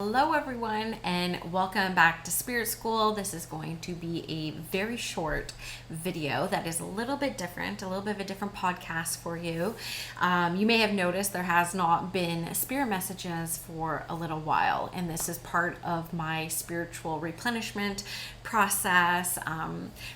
Hello, everyone, and welcome back to Spirit School. This is going to be a very short video that is a little bit different, a little bit of a different podcast for you. You may have noticed there has not been spirit messages for a little while, and this is part of my spiritual replenishment process,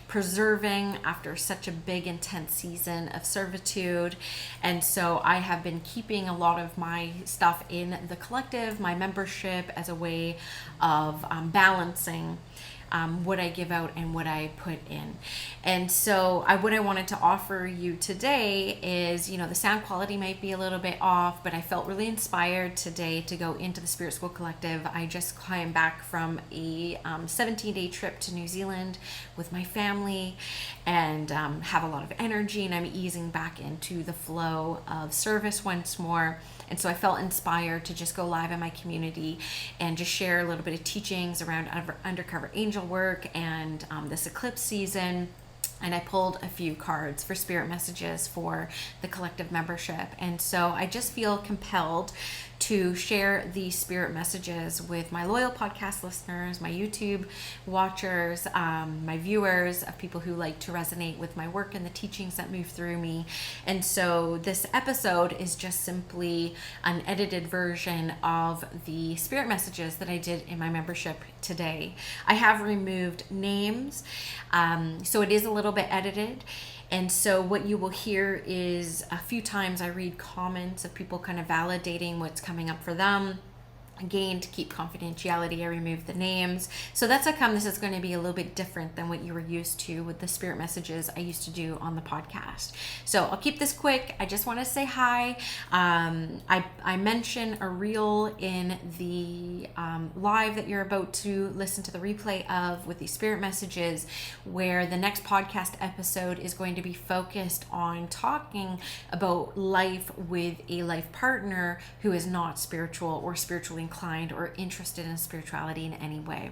preserving after such a big, intense season of servitude. And so I have been keeping a lot of my stuff in the collective, my membership, as a way of balancing what I give out and what I put in. And so what I wanted to offer you today is, the sound quality might be a little bit off, but I felt really inspired today to go into the Spirit School Collective. I just came back from a 17-day trip to New Zealand with my family and have a lot of energy, and I'm easing back into the flow of service once more. And so I felt inspired to just go live in my community and just share a little bit of teachings around undercover angel work and this eclipse season. And I pulled a few cards for spirit messages for the collective membership. And so I just feel compelled to share these spirit messages with my loyal podcast listeners, my YouTube watchers, my viewers, of people who like to resonate with my work and the teachings that move through me. And so this episode is just simply an edited version of the spirit messages that I did in my membership today. I have removed names, so it is a little bit edited. And so what you will hear is a few times I read comments of people kind of validating what's coming up for them. Again, to keep confidentiality, I removed the names. So that's how come this is going to be a little bit different than what you were used to with the spirit messages I used to do on the podcast. So I'll keep this quick. I just want to say hi. I mention a reel in the live that you're about to listen to the replay of with these spirit messages, where the next podcast episode is going to be focused on talking about life with a life partner who is not spiritual or spiritually inclined or interested in spirituality in any way.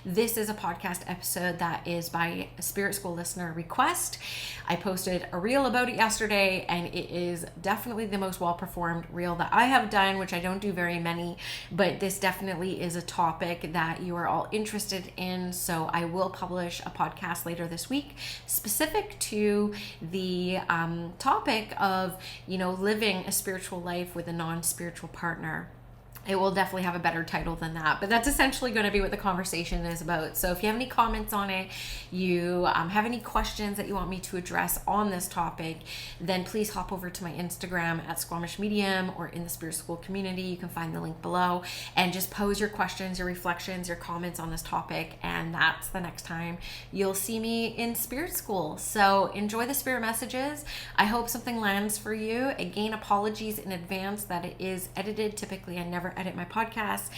This is a podcast episode that is by a Spirit School listener request. I posted a reel about it yesterday, and it is definitely the most well-performed reel that I have done, which I don't do very many, but this definitely is a topic that you are all interested in. So I will publish a podcast later this week specific to the topic of, living a spiritual life with a non-spiritual partner. It will definitely have a better title than that, but that's essentially going to be what the conversation is about. So if you have any comments on it, you have any questions that you want me to address on this topic, then please hop over to my Instagram at Squamish Medium or in the Spirit School community. You can find the link below and just pose your questions, your reflections, your comments on this topic. And that's the next time you'll see me in Spirit School. So enjoy the spirit messages. I hope something lands for you. Again, apologies in advance that it is edited. Typically, I never edit my podcast,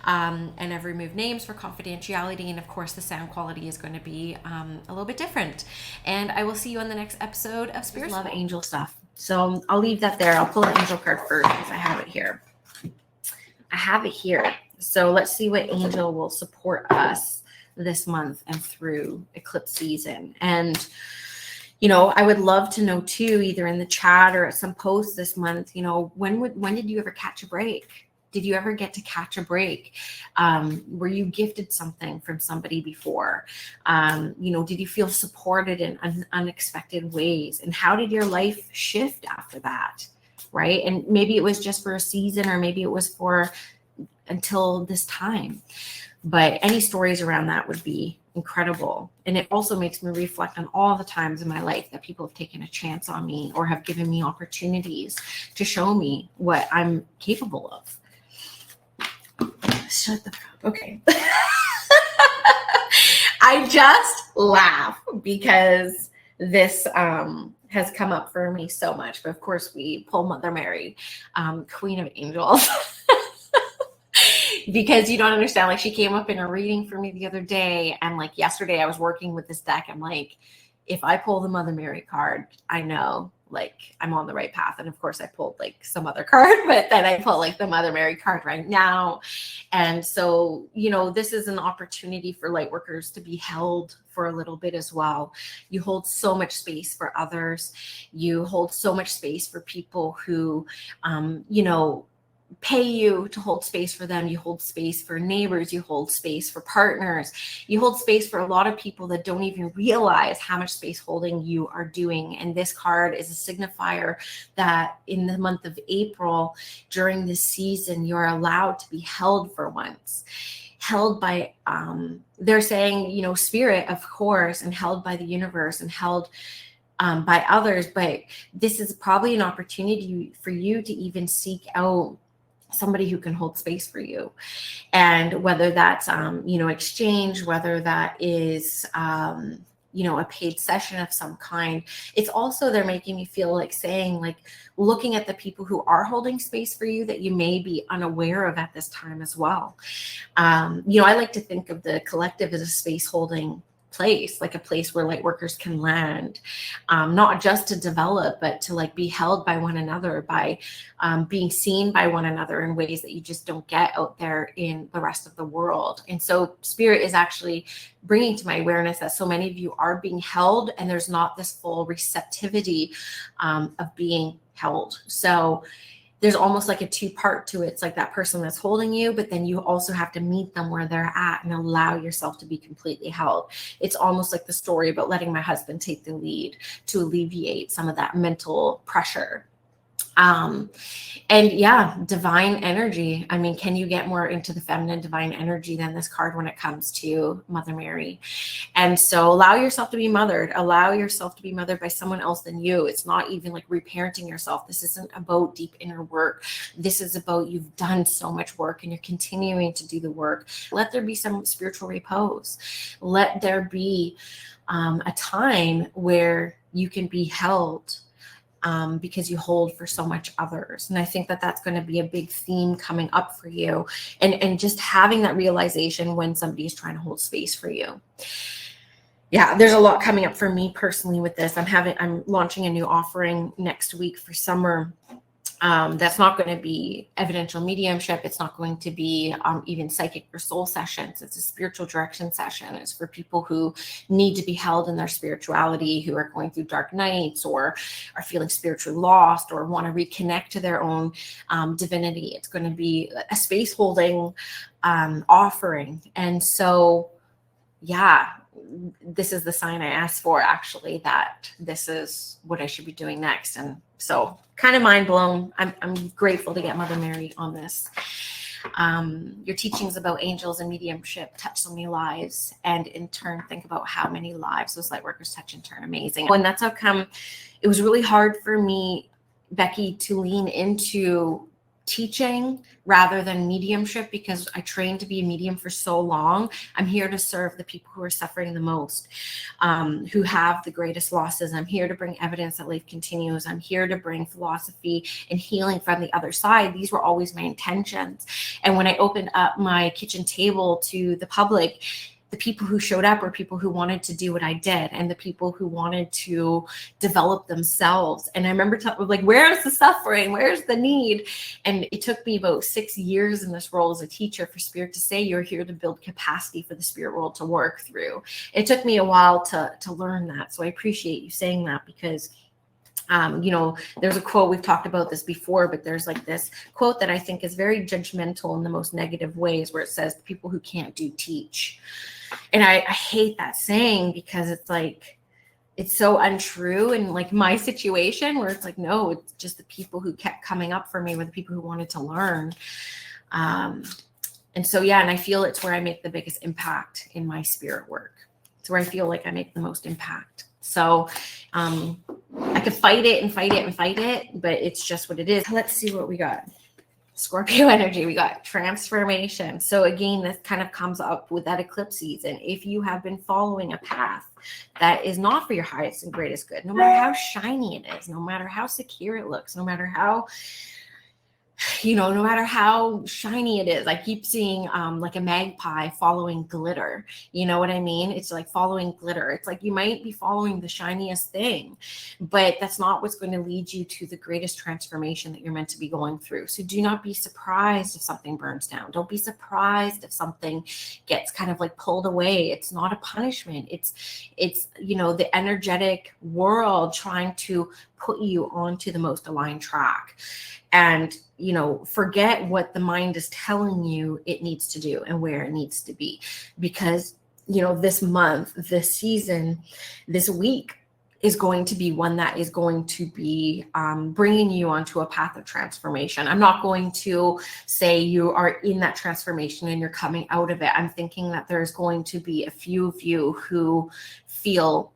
and I've removed names for confidentiality, and of course the sound quality is going to be a little bit different. And I will see you on the next episode of Spirit School. Love angel stuff, so I'll leave that there. I'll pull an angel card first because I have it here. So let's see what angel will support us this month and through eclipse season. And I would love to know too, either in the chat or at some post this month, when did you ever catch a break? Did you ever get to catch a break? Were you gifted something from somebody before? Did you feel supported in unexpected ways? And how did your life shift after that, right? And maybe it was just for a season, or maybe it was for until this time. But any stories around that would be incredible. And it also makes me reflect on all the times in my life that people have taken a chance on me or have given me opportunities to show me what I'm capable of. Shut the fuck up. Okay. I just laugh because this has come up for me so much. But of course, we pull Mother Mary, Queen of Angels. Because you don't understand, like, she came up in a reading for me the other day, and like yesterday I was working with this deck. I'm like, if I pull the Mother Mary card, I know like I'm on the right path. And of course I pulled like some other card, but then I pulled like the Mother Mary card right now. And so, this is an opportunity for light workers to be held for a little bit as well. You hold so much space for others. You hold so much space for people who, pay you to hold space for them. You hold space for neighbors, you hold space for partners, you hold space for a lot of people that don't even realize how much space holding you are doing. And this card is a signifier that in the month of April, during this season, you're allowed to be held for once. Held by, they're saying, you know, spirit, of course, and held by the universe and held by others. But this is probably an opportunity for you to even seek out somebody who can hold space for you. And whether that's, you know, exchange, whether that is, you know, a paid session of some kind. It's also, they're making me feel like saying, like, looking at the people who are holding space for you that you may be unaware of at this time as well. You know, I like to think of the collective as a space holding place, like a place where light workers can land, not just to develop, but to like be held by one another, by being seen by one another in ways that you just don't get out there in the rest of the world. And so spirit is actually bringing to my awareness that so many of you are being held, and there's not this full receptivity of being held. So there's almost like a two-part to it. It's like that person that's holding you, but then you also have to meet them where they're at and allow yourself to be completely held. It's almost like the story about letting my husband take the lead to alleviate some of that mental pressure. And yeah, divine energy. I mean, can you get more into the feminine divine energy than this card when it comes to Mother Mary? And so allow yourself to be mothered. Allow yourself to be mothered by someone else than you. It's not even like reparenting yourself. This isn't about deep inner work. This is about, you've done so much work and you're continuing to do the work. Let there be some spiritual repose. Let there be a time where you can be held, because you hold for so much others. And I think that that's going to be a big theme coming up for you, and just having that realization when somebody is trying to hold space for you. Yeah, there's a lot coming up for me personally with this. I'm launching a new offering next week for summer. That's not going to be evidential mediumship. It's not going to be even psychic or soul sessions. It's a spiritual direction session. It's for people who need to be held in their spirituality, who are going through dark nights or are feeling spiritually lost or want to reconnect to their own divinity. It's going to be a space holding offering. And so, yeah, this is the sign I asked for, actually, that this is what I should be doing next. And so kind of mind blown. I'm grateful to get Mother Mary on this. Your teachings about angels and mediumship touch so many lives, and in turn think about how many lives those light workers touch in turn. Amazing. And that's how come it was really hard for me, Becky, to lean into teaching rather than mediumship, because I trained to be a medium for so long. I'm here to serve the people who are suffering the most, who have the greatest losses. I'm here to bring evidence that life continues. I'm here to bring philosophy and healing from the other side. These were always my intentions. And when I opened up my kitchen table to the public, the people who showed up were people who wanted to do what I did, and the people who wanted to develop themselves. And I remember like, where's the suffering? Where's the need? And it took me about 6 years in this role as a teacher for Spirit to say, you're here to build capacity for the spirit world to work through. It took me a while to learn that. So I appreciate you saying that, because you know, there's a quote, we've talked about this before, but there's like this quote that I think is very judgmental in the most negative ways, where it says, people who can't do teach. And I hate that saying, because it's like, it's so untrue. And like my situation, where it's like, no, it's just the people who kept coming up for me were the people who wanted to learn. And so, yeah, and I feel it's where I make the biggest impact in my spirit work. It's where I feel like I make the most impact. So I could fight it and fight it and fight it, but it's just what it is. Let's see what we got. Scorpio energy, we got transformation. So again, this kind of comes up with that eclipse season. If you have been following a path that is not for your highest and greatest good, no matter how shiny it is, no matter how secure it looks, no matter how, you know, no matter how shiny it is. I keep seeing like a magpie following glitter. You know what I mean? It's like following glitter. It's like you might be following the shiniest thing, but that's not what's going to lead you to the greatest transformation that you're meant to be going through. So do not be surprised if something burns down. Don't be surprised if something gets kind of like pulled away. It's not a punishment. It's you know, the energetic world trying to put you onto the most aligned track. And forget what the mind is telling you it needs to do and where it needs to be. Because, this month, this season, this week is going to be one that is going to be bringing you onto a path of transformation. I'm not going to say you are in that transformation and you're coming out of it. I'm thinking that there's going to be a few of you who feel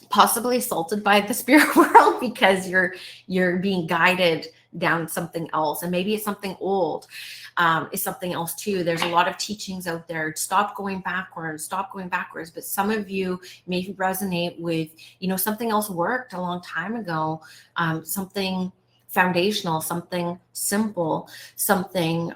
possibly assaulted by the spirit world because you're being guided down something else, and maybe it's something old. It's something else too. There's a lot of teachings out there. Stop going backwards. But some of you may resonate with, something else worked a long time ago, something foundational, something simple, something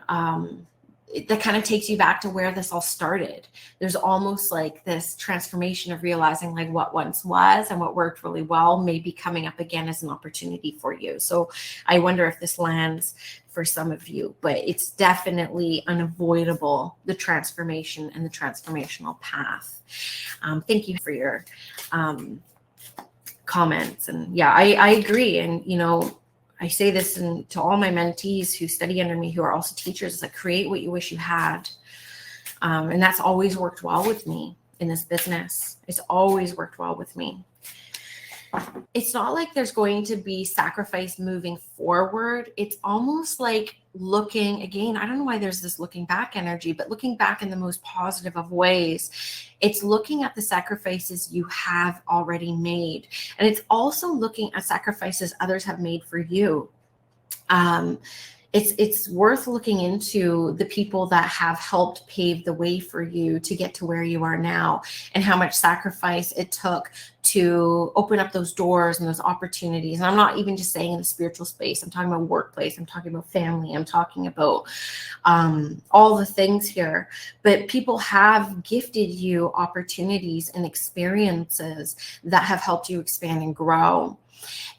that kind of takes you back to where this all started. There's almost like this transformation of realizing like what once was and what worked really well may be coming up again as an opportunity for you. So I wonder if this lands for some of you, but it's definitely unavoidable, the transformation and the transformational path. Thank you for your comments. And yeah, I agree. And, I say this to all my mentees who study under me, who are also teachers, is like, create what you wish you had. And that's always worked well with me in this business. It's always worked well with me. It's not like there's going to be sacrifice moving forward. It's almost like looking, again, I don't know why there's this looking back energy, but looking back in the most positive of ways. It's looking at the sacrifices you have already made. And it's also looking at sacrifices others have made for you. It's worth looking into the people that have helped pave the way for you to get to where you are now, and how much sacrifice it took to open up those doors and those opportunities. And I'm not even just saying in the spiritual space. I'm talking about workplace. I'm talking about family. I'm talking about all the things here. But people have gifted you opportunities and experiences that have helped you expand and grow.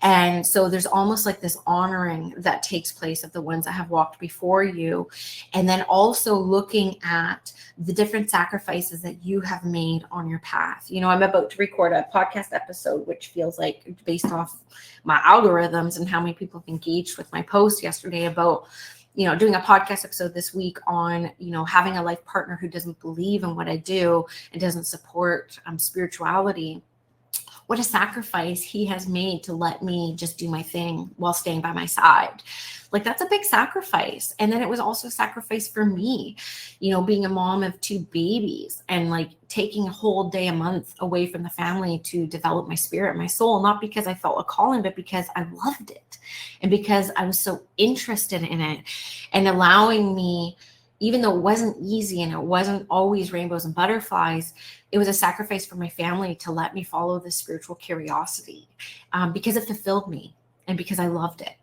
And so there's almost like this honoring that takes place of the ones that have walked before you. And then also looking at the different sacrifices that you have made on your path. I'm about to record a podcast episode, which feels like, based off my algorithms and how many people have engaged with my post yesterday, about doing a podcast episode this week on, having a life partner who doesn't believe in what I do and doesn't support spirituality. What a sacrifice he has made to let me just do my thing while staying by my side. Like, that's a big sacrifice. And then it was also a sacrifice for me, being a mom of 2 babies and like taking a whole day a month away from the family to develop my spirit, my soul, not because I felt a calling, but because I loved it and because I was so interested in it, and allowing me, even though it wasn't easy and it wasn't always rainbows and butterflies, it was a sacrifice for my family to let me follow this spiritual curiosity, because it fulfilled me and because I loved it.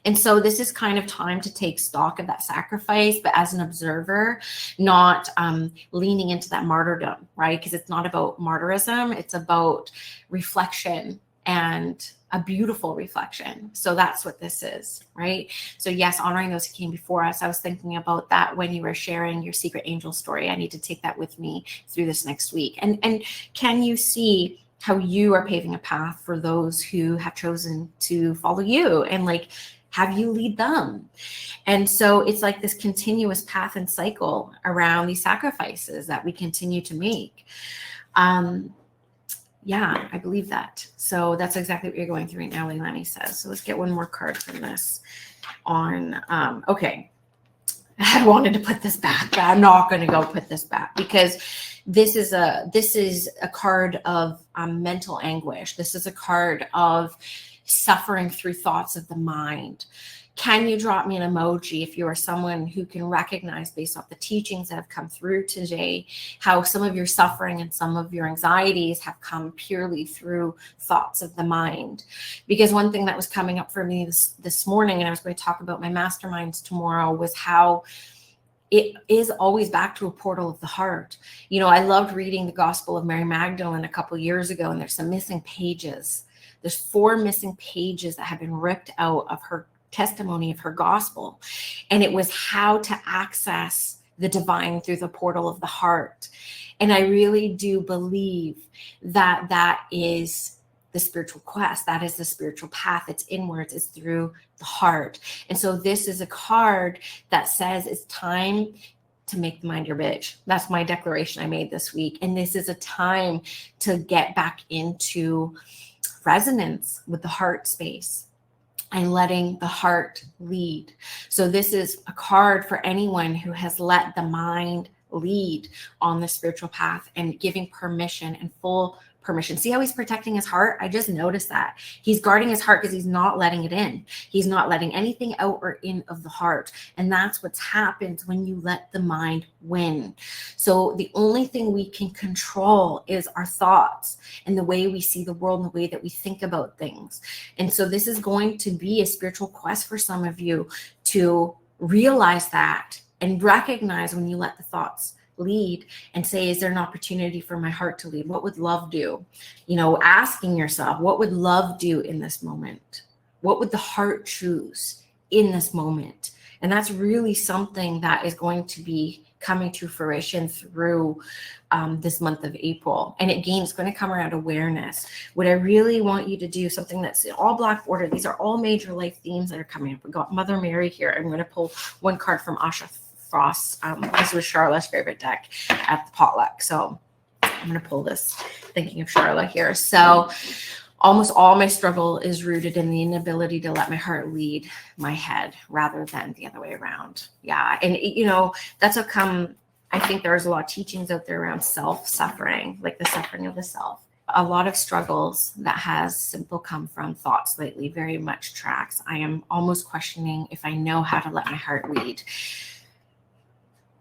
And so this is kind of time to take stock of that sacrifice, but as an observer, not leaning into that martyrdom, right? Because it's not about martyrism, it's about reflection, and a beautiful reflection. So that's what this is, right? So yes, honoring those who came before us. I was thinking about that when you were sharing your secret angel story. I need to take that with me through this next week. And can you see how you are paving a path for those who have chosen to follow you, and like have you lead them? And so it's like this continuous path and cycle around these sacrifices that we continue to make. Yeah, I believe that. So that's exactly what you're going through right now, Leilani says. So let's get one more card from this on, okay. I wanted to put this back, but I'm not going to go put this back, because this is a card of mental anguish. This is a card of suffering through thoughts of the mind. Can you drop me an emoji if you are someone who can recognize, based off the teachings that have come through today, how some of your suffering and some of your anxieties have come purely through thoughts of the mind? Because one thing that was coming up for me this morning, and I was going to talk about my masterminds tomorrow, was how it is always back to a portal of the heart. I loved reading the Gospel of Mary Magdalene a couple years ago, and there's some missing pages. There's 4 missing pages that have been ripped out of her testimony of her gospel. And it was how to access the divine through the portal of the heart. And I really do believe that that is the spiritual quest. That is the spiritual path. It's inwards. It's through the heart. And so this is a card that says it's time to make the mind your bitch. That's my declaration I made this week. And this is a time to get back into resonance with the heart space and letting the heart lead. So this is a card for anyone who has let the mind lead on the spiritual path and giving permission and full permission. See how he's protecting his heart? I just noticed that. He's guarding his heart because he's not letting it in. He's not letting anything out or in of the heart. And that's what happens when you let the mind win. So the only thing we can control is our thoughts and the way we see the world and the way that we think about things. And so this is going to be a spiritual quest for some of you to realize that and recognize when you let the thoughts lead and say, is there an opportunity for my heart to lead? What would love do? You know, asking yourself, what would love do in this moment? What would the heart choose in this moment? And that's really something that is going to be coming to fruition through this month of April. And again, it's going to come around awareness. What I really want you to do, something that's in all black order, these are all major life themes that are coming up. We've got Mother Mary here. I'm going to pull one card from Asha Frost. This was Charlotte's favorite deck at the potluck. So I'm going to pull this thinking of Charlotte here. So almost all my struggle is rooted in the inability to let my heart lead my head rather than the other way around. Yeah. And, you know, that's how come I think there's a lot of teachings out there around self-suffering, like the suffering of the self. A lot of struggles that has simple come from thoughts lately very much tracks. I am almost questioning if I know how to let my heart lead.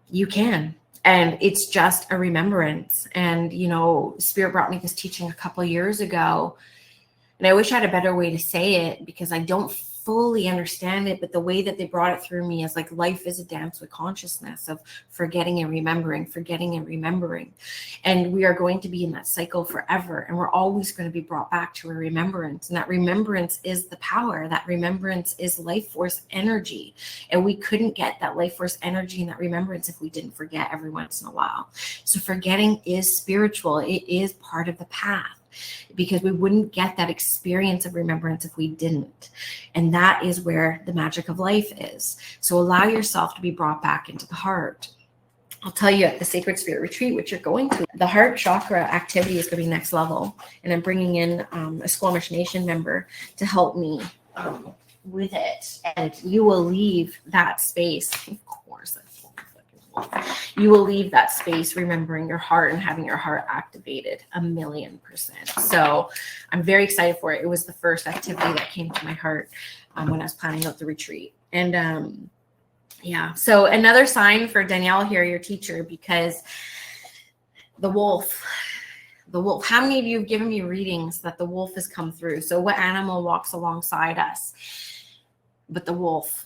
You can. And it's just a remembrance. And, you know, Spirit brought me this teaching a couple of years ago. And I wish I had a better way to say it because I don't fully understand it. But the way that they brought it through me is like life is a dance with consciousness of forgetting and remembering, forgetting and remembering. And we are going to be in that cycle forever. And we're always going to be brought back to a remembrance. And that remembrance is the power. That remembrance is life force energy. And we couldn't get that life force energy and that remembrance if we didn't forget every once in a while. So forgetting is spiritual. It is part of the path. Because we wouldn't get that experience of remembrance if we didn't. And that is where the magic of life is. So allow yourself to be brought back into the heart. I'll tell you at the Sacred Spirit Retreat, which you're going to, the heart chakra activity is going to be next level. And I'm bringing in a Squamish Nation member to help me with it. And you will leave that space, of course, you will leave that space remembering your heart and having your heart activated 1,000,000%. So I'm very excited for it. It was the first activity that came to my heart when I was planning out the retreat. And yeah, so another sign for Danielle here, your teacher, because the wolf, how many of you have given me readings that the wolf has come through? So what animal walks alongside us? But the wolf.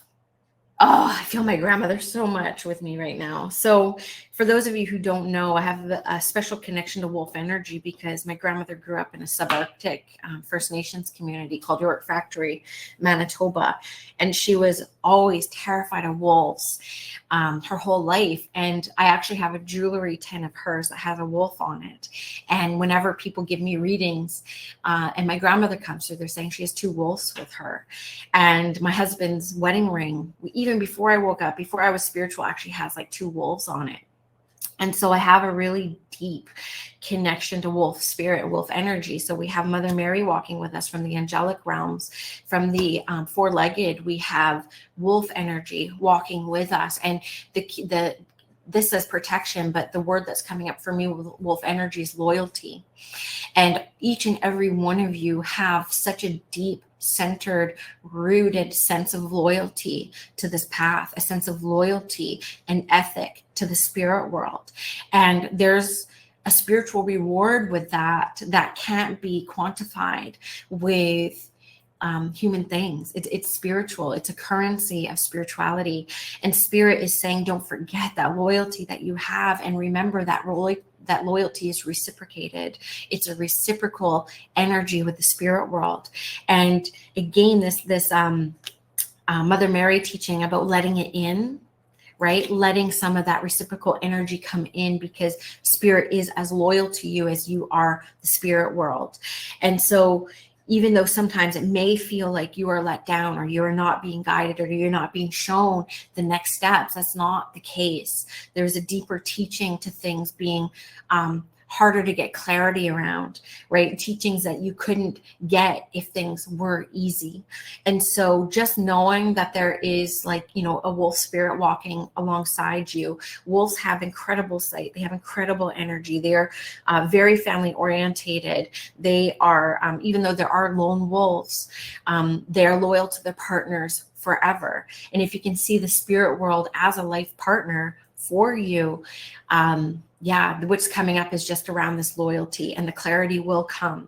Oh, I feel my grandmother so much with me right now. So for those of you who don't know, I have a special connection to wolf energy because my grandmother grew up in a subarctic First Nations community called York Factory, Manitoba. And she was always terrified of wolves her whole life. And I actually have a jewelry tin of hers that has a wolf on it. And whenever people give me readings and my grandmother comes through, they're saying she has 2 wolves with her. And my husband's wedding ring, even before I woke up, before I was spiritual, actually has like 2 wolves on it. And so I have a really deep connection to wolf spirit, wolf energy. So we have Mother Mary walking with us from the angelic realms. From the 4-legged, we have wolf energy walking with us. And this says protection, but the word that's coming up for me with wolf energy is loyalty. And each and every one of you have such a deep, centered, rooted sense of loyalty to this path, a sense of loyalty and ethic to the spirit world. And there's a spiritual reward with that can't be quantified with human things. It's spiritual. It's a currency of spirituality. And spirit is saying, don't forget that loyalty that you have, and remember that loyalty is reciprocated. It's a reciprocal energy with the spirit world. And again, this Mother Mary teaching about letting it in, right? Letting some of that reciprocal energy come in, because spirit is as loyal to you as you are the spirit world. And so even though sometimes it may feel like you are let down, or you're not being guided, or you're not being shown the next steps, that's not the case. There's a deeper teaching to things being harder to get clarity around, right? Teachings that you couldn't get if things were easy. And so just knowing that there is, like, you know, a wolf spirit walking alongside you. Wolves have incredible sight. They have incredible energy. They're very family orientated. They are, even though there are lone wolves, they're loyal to their partners forever. And if you can see the spirit world as a life partner for you, yeah, what's coming up is just around this loyalty, and the clarity will come,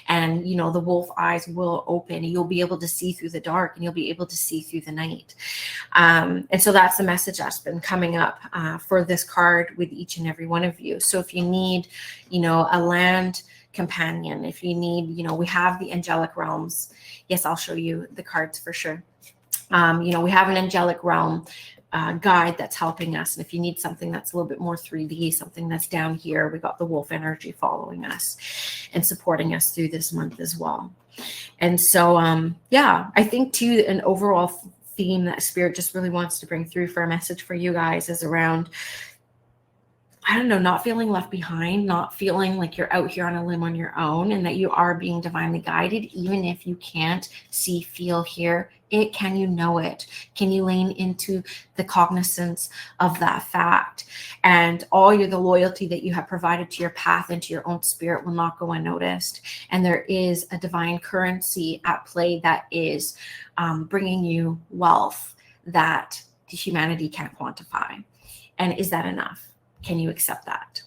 and, you know, the wolf eyes will open, and you'll be able to see through the dark, and you'll be able to see through the night. And so that's the message that's been coming up for this card with each and every one of you. So if you need, you know, a land companion, if you need, you know, we have the angelic realms. Yes, I'll show you the cards for sure. You know, we have an angelic realm guide that's helping us. And if you need something that's a little bit more 3D, something that's down here, we got the wolf energy following us and supporting us through this month as well. And so, yeah, I think too, an overall theme that spirit just really wants to bring through for a message for you guys is around, I don't know, not feeling left behind, not feeling like you're out here on a limb on your own, and that you are being divinely guided, even if you can't see, feel, hear it. Can you know it? Can you lean into the cognizance of that fact? And all the loyalty that you have provided to your path and to your own spirit will not go unnoticed. And there is a divine currency at play that is bringing you wealth that humanity can't quantify. And is that enough? Can you accept that?